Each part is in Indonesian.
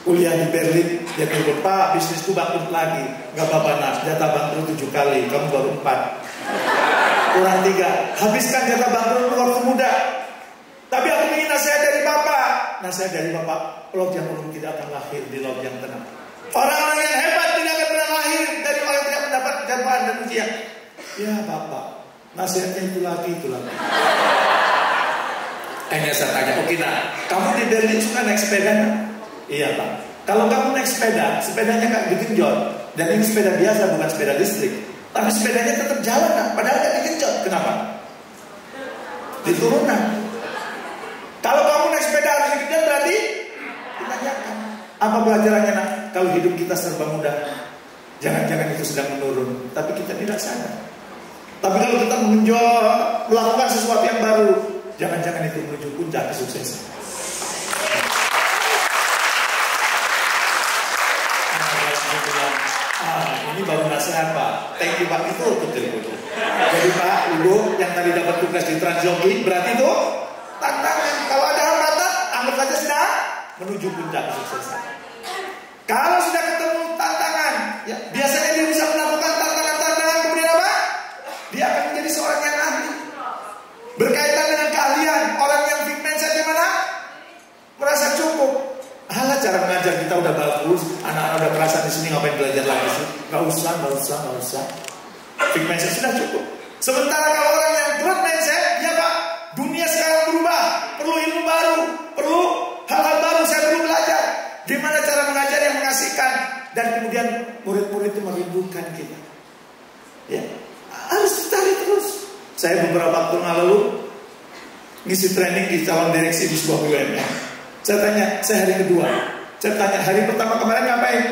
kuliah di Berlin, dia telepon, Pak, bisnisku bangkrut lagi. Gak apa-apa Nas, jatah bangkrut 7 kali, kamu baru 4. Kurang 3, habiskan jatah bangkrut waktu muda. Tapi aku ingin nasihat dari Bapak. Nasihat dari Bapak, laut yang ulung tidak akan lahir di laut yang tenang. Orang-orang yang hebat tidak akan pernah lahir dari orang yang tidak mendapat cobaan dan ujian. Ya Bapak, nasihatnya itu lagi. Hanya saya tanya, oke nah, kamu di Berlin suka naik sepeda? Iya Pak. Kalau kamu naik sepeda, sepedanya kan digenjot. Dan ini sepeda biasa, bukan sepeda listrik. Tapi sepedanya tetap jalan nah, padahal gak digenjot. Kenapa? Diturunan. Kalau kamu naik sepeda harus digenjot berarti ditanyakan. Apa pelajarannya nak? Kalau hidup kita serba mudah, jangan-jangan itu sedang menurun, tapi kita tidak sadar. Tapi kalau kita mengenjot, melakukan sesuatu yang baru, jangan-jangan itu menuju puncak kesuksesan. Ini baru nasihat Pak. Thank you Pak, itu betul. Jadi Pak, Ibu yang tadi dapat tugas di Transyogi, berarti itu tantangan. Kalau ada hambatan, anggap saja sudah menuju puncak kesuksesan. Kalau sudah ketemu tantangan, ya, biasanya dia bisa melakukan tantangan-tantangan, kemudian apa? Dia akan menjadi seorang yang ahli. Berkaitan dengan keahlian, orang yang big mindset di mana? Merasa cukup. Alah, cara mengajar kita udah bagus, anak-anak udah merasa di sini, ngapain belajar lagi sih? Gak usah. Big mindset sudah cukup. Sementara kalau orang yang growth mindset, ya Pak, dunia sekarang berubah, perlu ilmu baru, perlu hal-hal baru, saya perlu belajar. Gimana cara mengajar yang mengasihkan, dan kemudian murid-murid itu merindukan kita. Ya, harus dicari terus. Saya beberapa waktu lalu ngisi training di calon direksi di sebuah BUMN. Saya tanya, saya hari kedua. Saya tanya, hari pertama kemarin ngapain?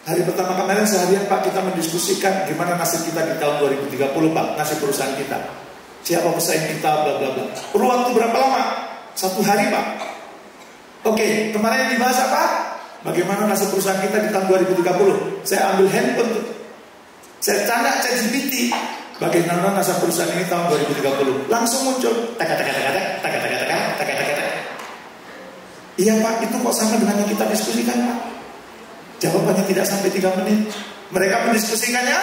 Hari pertama kemarin seharian Pak kita mendiskusikan gimana nasib kita di tahun 2030 Pak, nasib perusahaan kita. Siapa pesaing kita, bla bla bla. Perlu waktu berapa lama? 1 hari Pak. Oke, kemarin yang dibahas apa? Bagaimana nasib perusahaan kita di tahun 2030? Saya ambil handphone tuh. Saya tanya ChatGPT, bagaimana nasib perusahaan ini tahun 2030? Langsung muncul. Iya Pak, itu kok sama dengan yang kita diskusikan Pak? Jawabannya tidak sampai 3 menit. Mereka mendiskusikannya.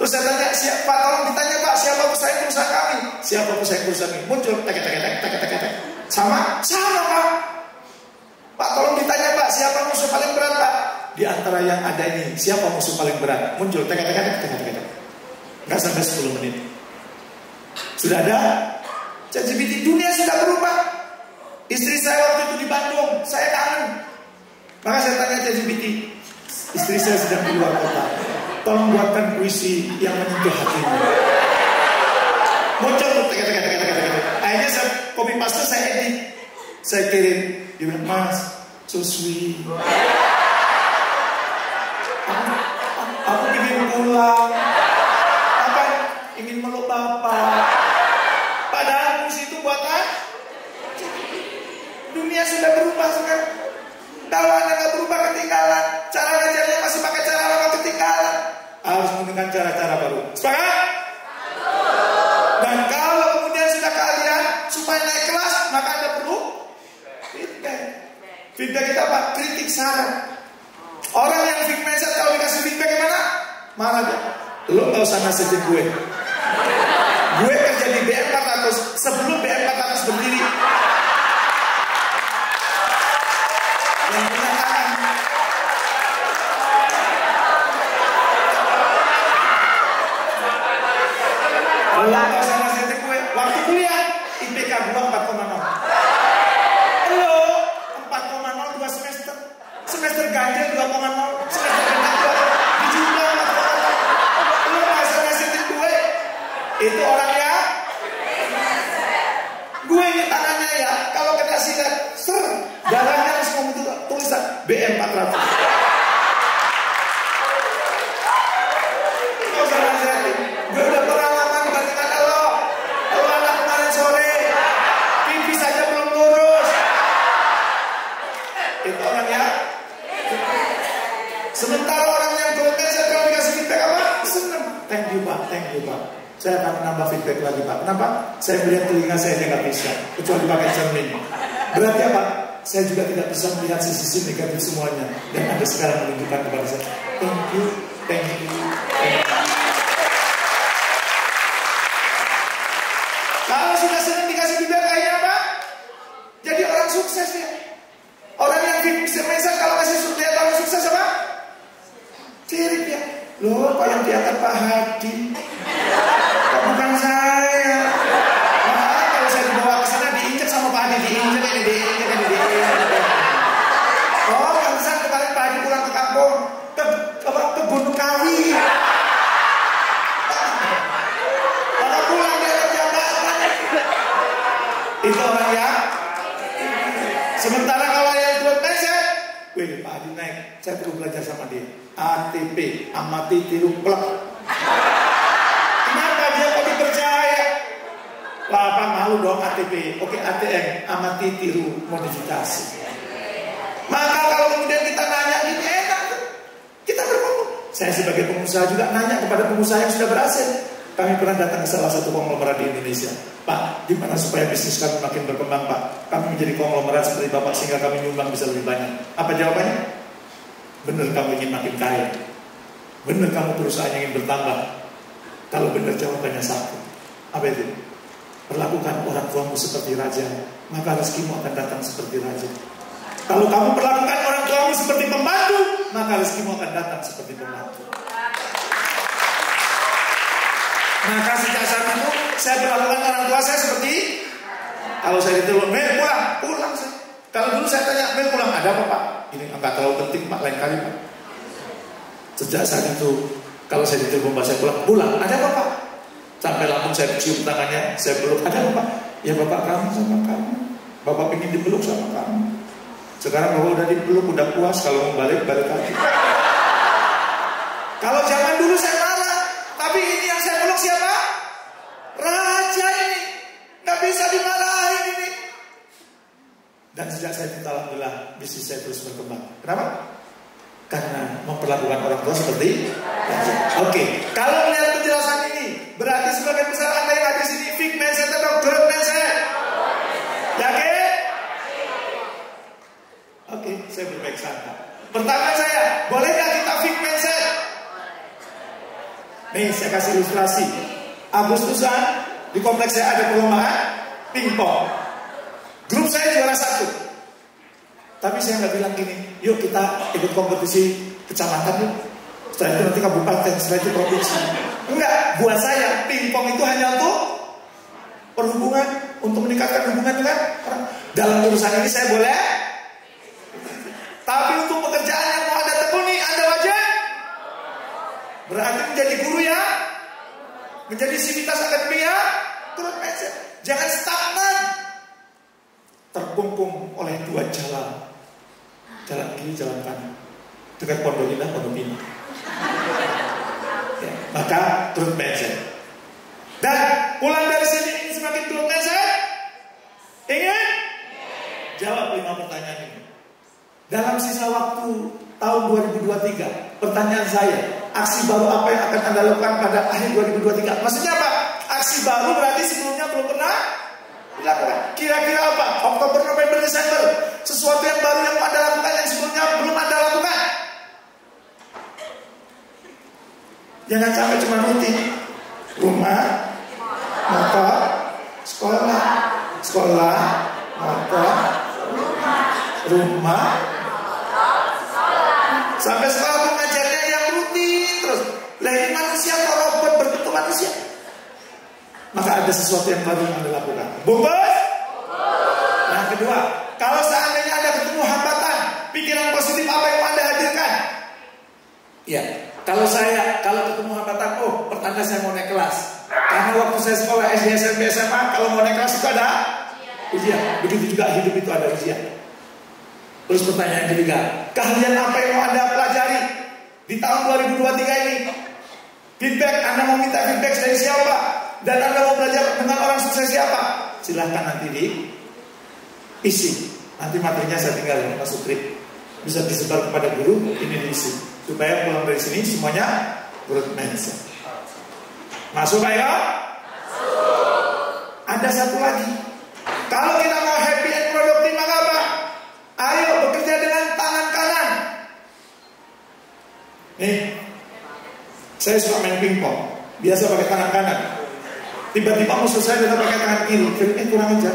Terus saya tanya, Pak tolong ditanya Pak, siapa pesaing perusahaan kami? Siapa pesaing perusahaan ini? Muncul, sama Pak. Pak tolong ditanya Pak, siapa musuh paling berat Pak? Di antara yang ada ini, siapa musuh paling berat? Muncul, nggak sampai 10 menit. Sudah ada ChatGPT, dunia sudah berubah. Istri saya waktu itu di Bandung, saya kangen. Maka saya tanya ChatGPT, istri saya sedang di luar kota, tolong buatkan puisi yang menyentuh hatimu. Muncul, akhirnya saya copy paste, saya edit, saya kirim. Dia bilang, Mas, so sweet. Aku ingin pulang. Apa? Ingin meluk Bapak. Padahal puisi itu buatan. Dunia sudah berubah sekarang. Kalau Anda nggak berubah, ketinggalan. Cara ngajarnya masih pakai cara lama, ketinggalan. Harus menggunakan cara-cara baru. Sepakat? Dan kalau kemudian sudah keahlian supaya naik kelas, maka Anda perlu feedback. Feedback kita apa? Kritik, saran. Orang yang big mindset kalau dikasih feedback gimana? Marah dia. Lo nggak usah nasihatin gue. Gue kerja di BM 400 sebelum BM 400 berdiri. Yang punya tangan. Lo nggak usah nasihatin gue. Waktu kuliah IPK gue 4,0. Lo 4,0 2 semester. Semester ganjil 2,0. Semester genap 2. Dijumlah 4,0. Lo nggak usah nasihatin gue. Itu orang ya. Gue ini tangannya ya. Kalau kena silet, darahnya langsung membentuk tulisan BM 400. Nggak usah nasihatin. Gue udah pengalaman bandingkan lo. Lo anak kemarin sore, pipi saja belum lurus. Itu orang ya. Sementara orang yang goten saya kalau dikasih feedback apa? Senang. Thank you Pak. Saya akan menambah feedback lagi Pak. Kenapa? Saya melihat telinga saya nggak bisa, kecuali pakai cermin. Berarti apa? saya juga tidak bisa melihat sisi-sisi negatif semuanya. Dan Anda sekarang menunjukkan kepada saya. Thank you, thank you, thank you. Kalau sudah sering dikasih feedback kayak apa? Jadi orang sukses ya. Orang yang bisa kalau kasih lihat orang sukses apa? Sirik ya. Loh, Pak yang diangkat Pak Hadi. Kok bukan saya? Nah, kalau saya dibawa ke sana diinjek sama Pak Hadi, diinjek. Oh, pantesan kemarin Pak Hadi pulang ke kampung ke Gunung Kawi. Kalau pulang dia ke jambatan. Itu orang ya. Sementara kalau yang ikut mindset, wih Pak Hadi naik, saya perlu belajar sama dia. ATP, amati tiru plek. Kenapa dia kok dipercaya? Bapak malu dong ATP. Oke, ATM, amati tiru modifikasi. Maka kalau kemudian kita nanya ini enak, kita berkumpul. Saya sebagai pengusaha juga nanya kepada pengusaha yang sudah berhasil. Kami pernah datang ke salah satu konglomerat di Indonesia. Pak, gimana supaya bisnis kami makin berkembang Pak? Kami menjadi konglomerat seperti Bapak sehingga kami nyumbang bisa lebih banyak. Apa jawabannya? Benar kamu ingin makin kaya. Benar kamu perusahaan ingin bertambah. Kalau benar jawabannya satu. Apa itu? Perlakukan orang tuamu seperti raja, maka rezekimu akan datang seperti raja. Kalau kamu perlakukan orang tuamu seperti pembantu, maka rezekimu akan datang seperti pembantu. Maka sejak saat itu saya perlakukan orang tua saya seperti, kalau saya ditelepon, Mel pulang saya. Kalau dulu saya tanya, Mel pulang, ada apa Pak? Ini enggak terlalu penting Pak, lain kali Pak. Sejak saat itu, kalau saya ditelepon Pak, saya pulang, ada apa Pak? Sampai langsung saya cium tangannya, saya peluk, ada apa Pak? Ya Bapak kamu sama kamu. Bapak ingin dipeluk sama kamu. Sekarang Bapak udah dipeluk, udah puas, kalau mau balik lagi. Kalau zaman dulu saya marah, tapi ini yang saya peluk siapa? Raja ini. Nggak bisa dimarahin ini. Dan sejak saya minta alhamdulillah, bisnis saya terus berkembang. Kenapa? Karena memperlakukan orang tua seperti raja. Oke, kalau melihat penjelasan ini, berarti sebagian besar Anda yang ada di sini fixed mindset atau growth mindset? Yakin? Oke, saya berbaik sangka. Pertanyaan saya, bolehkah kita fixed mindset? Nih, saya kasih ilustrasi. Agustusan di kompleks saya ada perlombaan pingpong. Grup saya juara 1. Tapi saya nggak bilang gini, yuk kita ikut kompetisi kecamatan yuk. Setelah itu nanti kabupaten, setelah itu provinsi. Enggak, buat saya pingpong itu hanya untuk perhubungan, untuk meningkatkan hubungan dengan orang. Dalam urusan ini saya boleh. Tapi untuk pekerjaan yang mau Anda tekuni, Anda wajib. Berarti menjadi guru ya, menjadi sivitas akademia ya, turun mindset. Jangan stagnan, terkungkung oleh dua jalan. Jalan kiri, jalan kanan. Dekat Pondok Indah, Pondok Pinang. Ya, maka turun mindset. Dan pulang dari sini ingin semakin turun mindset? Ingin? Jawab 5 pertanyaan ini. Dalam sisa waktu tahun 2023, pertanyaan saya, aksi baru apa yang akan Anda lakukan pada akhir 2023? Maksudnya apa? Aksi baru berarti sebelumnya belum pernah dilakukan. Kira-kira apa? Oktober, November, Desember. Sesuatu yang baru yang Anda lakukan yang sebelumnya belum Anda lakukan. Jangan sampai cuma rutin. Rumah, motor, sekolah, motor, rumah, sampai sekolah mengajarnya yang rutin terus. Lah ini manusia kok robot berbentuk manusia. Maka ada sesuatu yang baru yang Anda lakukan. Bungkus. Yang kedua, kalau seandainya Anda ketemu hambatan, pikiran positif apa yang Anda hadirkan? Ya, kalau ketemu hambatan, pertanda saya mau naik kelas. Karena waktu saya sekolah SD, SMP, SMA, kalau mau naik kelas itu ada ujian. Begitu juga hidup itu ada ujian. Terus pertanyaan ketiga, keahlian apa yang mau Anda pelajari di tahun 2023 ini? Feedback, Anda mau minta feedback dari siapa? Dan Anda mau belajar dengan orang sukses siapa? Silahkan nanti diisi. Nanti materinya saya tinggal masuk skrip. Bisa disebar kepada guru, ini diisi. Supaya pulang dari sini semuanya growth mindset. Masuk ayo? Masuk. Ada satu lagi. Kalau kita mau happy and productive, maka apa? Ayo bekerja dengan tangan kanan. Nih, saya suka main pingpong, biasa pakai tangan kanan. Tiba-tiba musuh saya datang pakai tangan kiri. Kurang aja.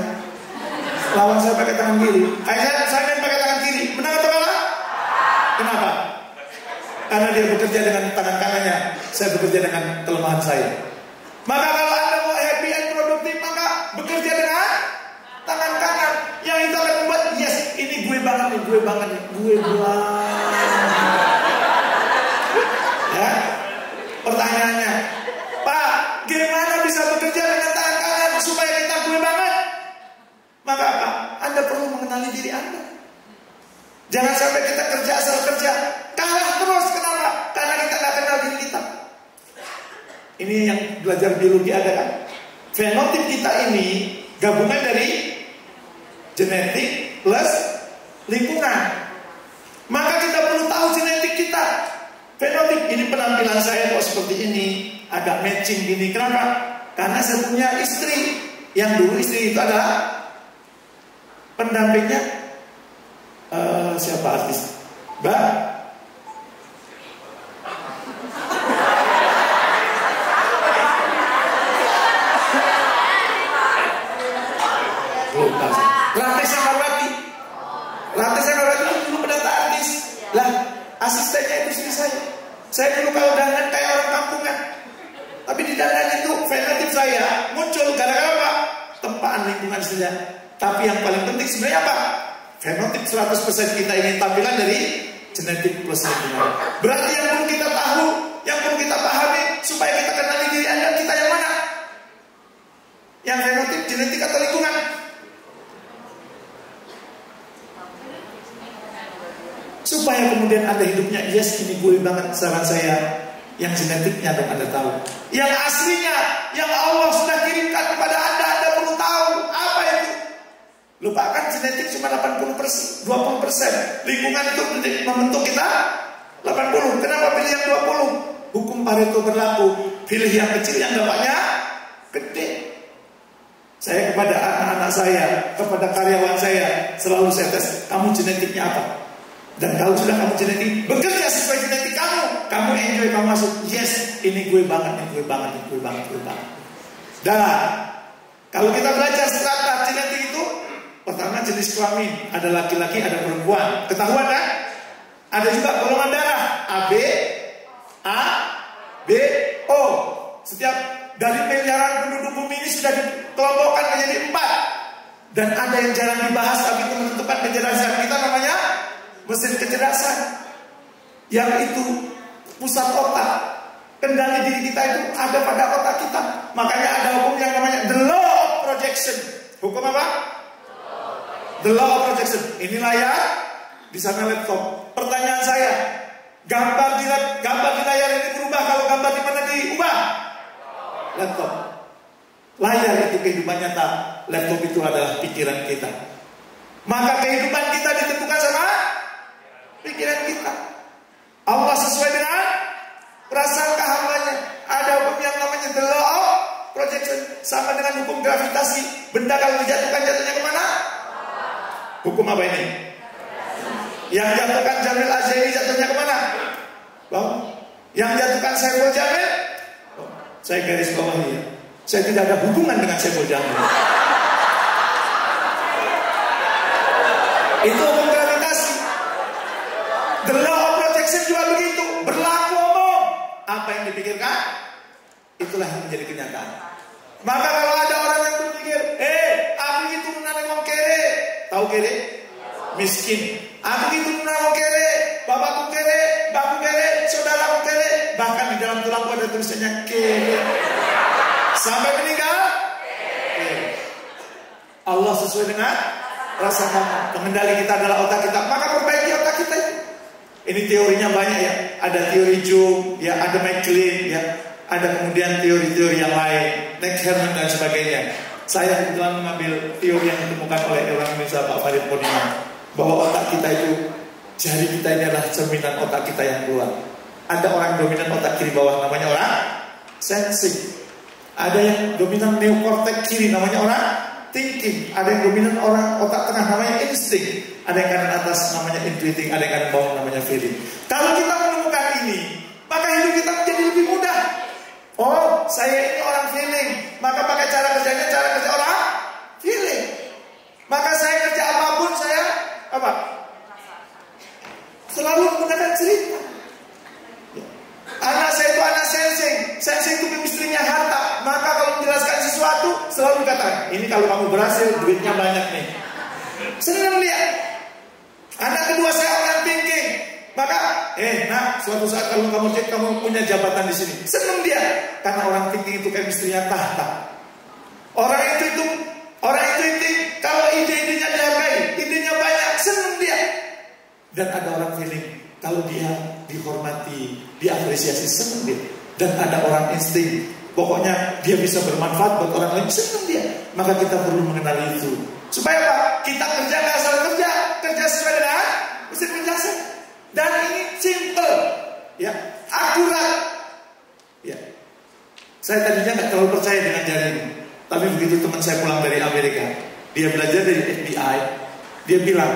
Lawan saya pakai tangan kiri. Saya main pakai tangan kiri. Menang atau kalah? Kenapa? Karena dia bekerja dengan tangan kanannya, saya bekerja dengan kelemahan saya. Maka kalau Anda mau happy and produktif, maka bekerja dengan tangan kanan. Yang itu akan membuat, yes, ini gue banget nih, gue banget nih, gue banget. Ya, pertanyaannya, Pak, gimana bisa bekerja dengan tangan kanan supaya kita gue banget? Maka apa? Anda perlu mengenali diri Anda. Jangan sampai kita kerja asal kerja, kalah terus. Kenapa? Karena kita nggak kenal diri kita. Ini yang belajar biologi ada kan? Fenotip kita ini gabungan dari genetik plus lingkungan. Maka kita perlu tahu genetik kita. Fenotip ini penampilan saya kok seperti ini, agak matching gini. Kenapa? Karena saya punya istri. Yang dulu istri itu adalah pendampingnya siapa artis? Mbak? Ratih Samarwati. Ratih Samarwati itu dulu pendata artis. Lah, asistennya itu istri saya. Saya dulu kalau dandan kayak orang kampungan. Tapi di dandan itu fenotip saya muncul gara-gara apa? Tempaan lingkungan saja. Tapi yang paling penting sebenarnya apa? Fenotip 100% kita ini tampilan dari genetik plus lingkungan. Berarti yang perlu kita tahu, yang perlu kita pahami supaya kita kenali diri Anda, kita yang mana? Yang fenotip, genetik atau lingkungan? Supaya kemudian Anda hidupnya, yes, ini gue banget, saran saya. Yang genetiknya dong Anda tahu. Yang aslinya, yang Allah sudah kirimkan kepada Anda perlu tahu. Apa itu? Lupakan genetik cuma 80%, 20%. Lingkungan itu membentuk kita 80. Kenapa pilih yang 20? Hukum Pareto berlaku. Pilih yang kecil yang dampaknya gede. Saya kepada anak-anak saya, kepada karyawan saya, selalu saya tes, kamu genetiknya apa? Dan kalau sudah kamu genetik, bekerja sesuai genetik kamu enjoy, kamu masuk, yes, ini gue banget, ini gue banget, ini gue banget, gue banget. Dan kalau kita belajar strata genetik itu, pertama jenis kelamin, ada laki-laki, ada perempuan. Ketahuan kan? Ada juga golongan darah AB, A, B, O. Setiap dari miliaran penduduk bumi ini sudah dikelompokkan menjadi 4. Dan ada yang jarang dibahas, tapi itu menentukan kecerdasan kita, namanya mesin kecerdasan. Yang itu pusat otak, kendali diri kita itu ada pada otak kita. Makanya ada hukum yang namanya the law of projection. Hukum apa? The law of projection. Ini layar, di sana laptop. Pertanyaan saya, gambar di layar ini berubah kalau gambar di mana diubah? Laptop. Layar itu kehidupan nyata, laptop itu adalah pikiran kita. Maka kehidupan kita ditentukan sama pikiran kita. Allah sesuai dengan prasangka hambanya. Ada hukum yang namanya the law of projection, sama dengan hukum gravitasi. Benda kalau dijatuhkan, jatuhnya kemana? Hukum apa ini? Yang jatuhkan Jamil Azhari jatuhnya kemana? Bawah. Yang jatuhkan Saiful Jamil, saya garis bawahi ya, saya tidak ada hubungan dengan Saiful Jamil. Itu hukum gravitasi. The law of projection juga begitu, berlaku umum. Apa yang dipikirkan, itulah yang menjadi kenyataan. Maka kalau ada orang yang berpikir, aku itu menanam wong kere, tahu kere? Miskin. Aku itu menanam wong kere, bapakku kere, mbakku kere, saudaraku kere, bahkan di dalam tulangku ada tulisannya kere. Sampai meninggal, kere. Allah sesuai dengan rasa kamu. Pengendali kita adalah otak kita. Maka perbaiki otak kita. Ini teorinya banyak ya. Ada teori Jung, ya, ada McLean, ya, ada kemudian teori-teori yang lain, Nick Herman dan sebagainya. Saya kebetulan mengambil teori yang ditemukan oleh orang Indonesia Pak Farid Purnima, bahwa otak kita itu, jari kita ini adalah cerminan otak kita yang keluar. Ada orang dominan otak kiri bawah, namanya orang sensing. Ada yang dominan neokortek kiri, namanya orang thinking, ada yang dominan orang otak tengah namanya insting, ada yang kanan atas namanya intuiting, ada yang kanan bawah namanya feeling. Kalau kita menemukan ini, maka hidup kita menjadi lebih mudah. Oh, saya ini orang feeling, maka pakai cara kerjanya cara kerja orang feeling. Maka saya kerja apapun saya apa? Selalu menggunakan cerita. Anak saya itu anak sensing. Sensing itu chemistry-nya harta. Maka kalau menjelaskan sesuatu selalu katakan, ini kalau kamu berhasil duitnya banyak nih. Senang dia. Anak kedua saya orang thinking. Maka nak, suatu saat kalau kamu cek kamu punya jabatan di sini. Senang dia. Karena orang thinking itu chemistry-nya tahta. Orang itu kalau ide-idenya dihargai, idenya banyak, senang dia. Dan ada orang feeling, kalau dia dihormati, diapresiasi, senang dia. Dan ada orang insting, pokoknya dia bisa bermanfaat buat orang lain, senang dia. Maka kita perlu mengenali itu. Supaya apa? Kita kerja nggak asal kerja sesuai dengan mesin penjelasan. Dan ini simple, ya, akurat. Ya. Saya tadinya nggak terlalu percaya dengan jaring, tapi begitu teman saya pulang dari Amerika, dia belajar dari FBI, dia bilang,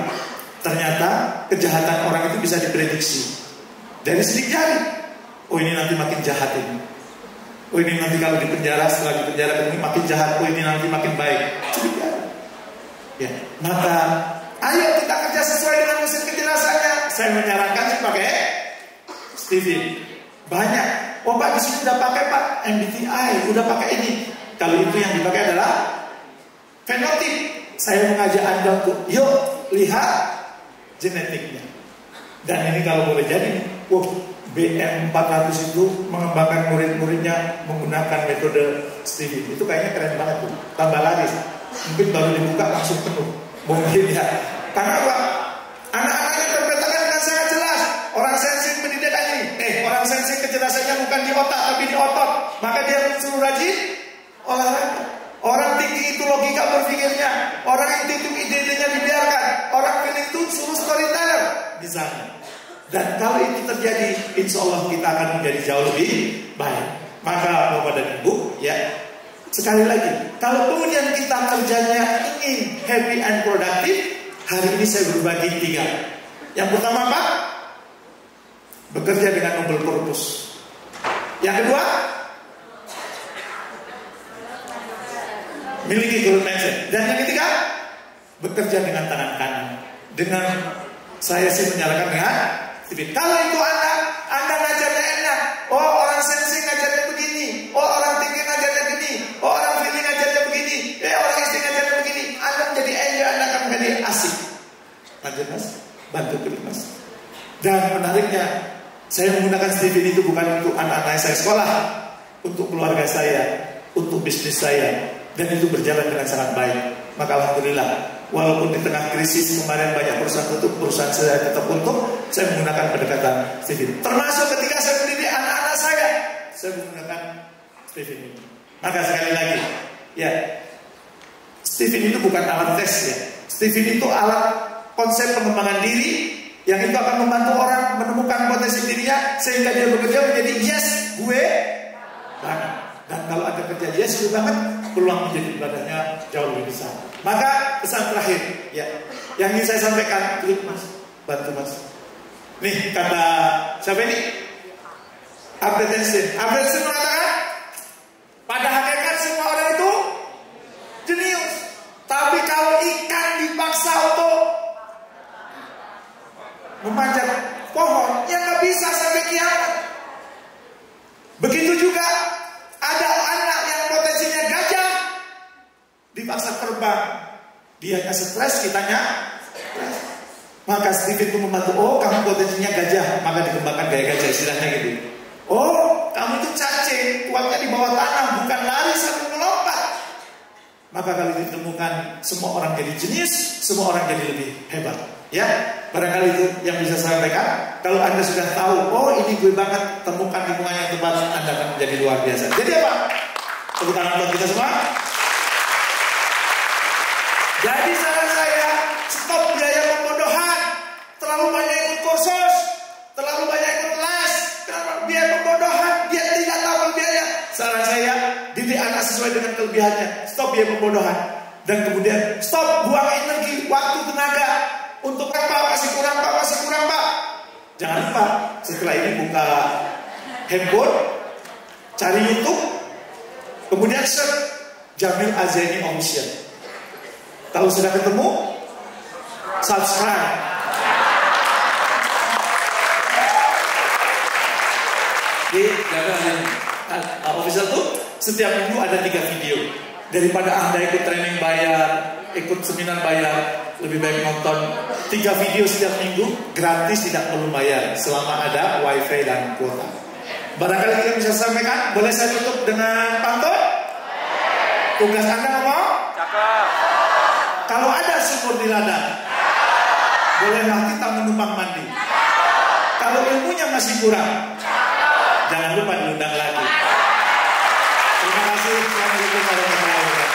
ternyata kejahatan orang itu bisa diprediksi dari sidik jari. Oh, ini nanti makin jahat ini. Oh, ini nanti kalau dipenjara, setelah dipenjara ini makin jahat. Oh, ini nanti makin baik. Sidik jari. Ya, maka ayo kita kerja sesuai dengan mesin kejelasannya. Saya menyarankan sih pakai Stevie. Banyak. Oh Pak, di sini udah pakai Pak MBTI, udah pakai ini. Kalau itu yang dipakai adalah fenotip. Saya mengajak Anda untuk yuk lihat genetiknya. Dan ini kalau boleh jadi, BM400 itu mengembangkan murid-muridnya menggunakan metode Stevie. Itu kayaknya keren banget tuh. Tambah laris. Mungkin baru dibuka langsung penuh. Mungkin ya. Karena apa? Anak-anaknya terpetakan dengan sangat jelas. Orang sensing pendidikan ini. Orang sensing kejelasannya bukan di otak tapi di otot. Maka dia suruh rajin olahraga. Orang tinggi itu logika berpikirnya. Orang itu ide-idenya dibiarkan. Orang feeling itu suruh storyteller misalnya. Dan kalau itu terjadi, insya Allah kita akan menjadi jauh lebih baik. Maka Bapak dan Ibu, ya, sekali lagi, kalau kemudian kita kerjanya ingin happy and productive, hari ini saya berbagi 3. Yang pertama apa? Bekerja dengan noble purpose. Yang kedua, miliki growth mindset. Dan yang ketiga, bekerja dengan tangan kanan. Dengan saya sih menyarankan dengan kalau itu Anda ngajarnya enak. Oh, orang sensing ngajarnya begini. Oh, orang thinking ngajarnya begini. Oh, orang feeling ngajarnya begini. Orang insting ngajarnya begini. Anda menjadi enjoy, Anda akan menjadi asik. Lanjut Mas, bantu klik Mas. Dan menariknya, saya menggunakan Stephen itu bukan untuk anak-anak saya sekolah, untuk keluarga saya, untuk bisnis saya. Dan itu berjalan dengan sangat baik. Maka alhamdulillah, walaupun di tengah krisis kemarin banyak perusahaan tutup, perusahaan saya tetap untung. Saya menggunakan pendekatan Stephen. Termasuk ketika saya mendidik anak-anak saya menggunakan Stephen ini. Maka sekali lagi, ya, Stephen itu bukan alat tes ya. Stephen itu alat konsep pengembangan diri yang itu akan membantu orang menemukan potensi dirinya sehingga dia bekerja menjadi yes, gue banget. Dan kalau ada kerja yes, gue banget, peluang menjadi ibadahnya jauh lebih besar. Maka pesan terakhir, ya, yang ingin saya sampaikan, klik Mas, bantu Mas. Nih kata siapa ini? Albert Einstein. Albert Einstein mengatakan, pada hakikat semua orang itu jenius. Tapi kalau ikan dipaksa untuk memanjat pohon, ya nggak bisa sampai kiamat. Begitu juga ada anak yang potensinya gajah dipaksa terbang, dia hanya stres, kitanya stres. Maka Stephen itu membantu. Oh, kamu potensinya gajah, maka dikembangkan gaya gajah, istilahnya gitu. Oh, kamu itu cacing, kuatnya di bawah tanah, bukan lari sambil melompat. Maka kalau ditemukan, semua orang jadi jenius, semua orang jadi lebih hebat. Ya, barangkali itu yang bisa saya sampaikan. Kalau Anda sudah tahu, oh ini gue banget, temukan lingkungan yang tepat, Anda akan menjadi luar biasa. Jadi apa? Tepuk tangan buat kita semua. Jadi saran saya, stop biaya pembodohan. Terlalu banyak ikut kursus, terlalu banyak ikut les, biaya pembodohan, dia tidak tahu biaya. Saran saya, didik anak sesuai dengan kelebihannya. Stop biaya pembodohan. Dan kemudian stop, buang energi, waktu, tenaga. Untuk apa? Masih kurang Pak, masih kurang Pak. Jangan lupa, setelah ini buka handphone, cari YouTube, kemudian search Jamil Azani Official. Kalau sudah ketemu, subscribe. Di Jamil Azani Official tuh setiap minggu ada 3 video. Daripada Anda ikut training bayar, ikut seminar bayar, lebih baik nonton 3 video setiap minggu gratis, tidak perlu bayar selama ada wifi dan kuota. Barangkali kita bisa sampaikan. Boleh saya tutup dengan pantun? Tugas Anda ngomong? Cakep. Kalau ada sumur di ladang, bolehlah kita menumpang mandi. Kalau ilmunya masih kurang, jangan lupa diundang lagi. Terima kasih. Assalamualaikum warahmatullahi wabarakatuh.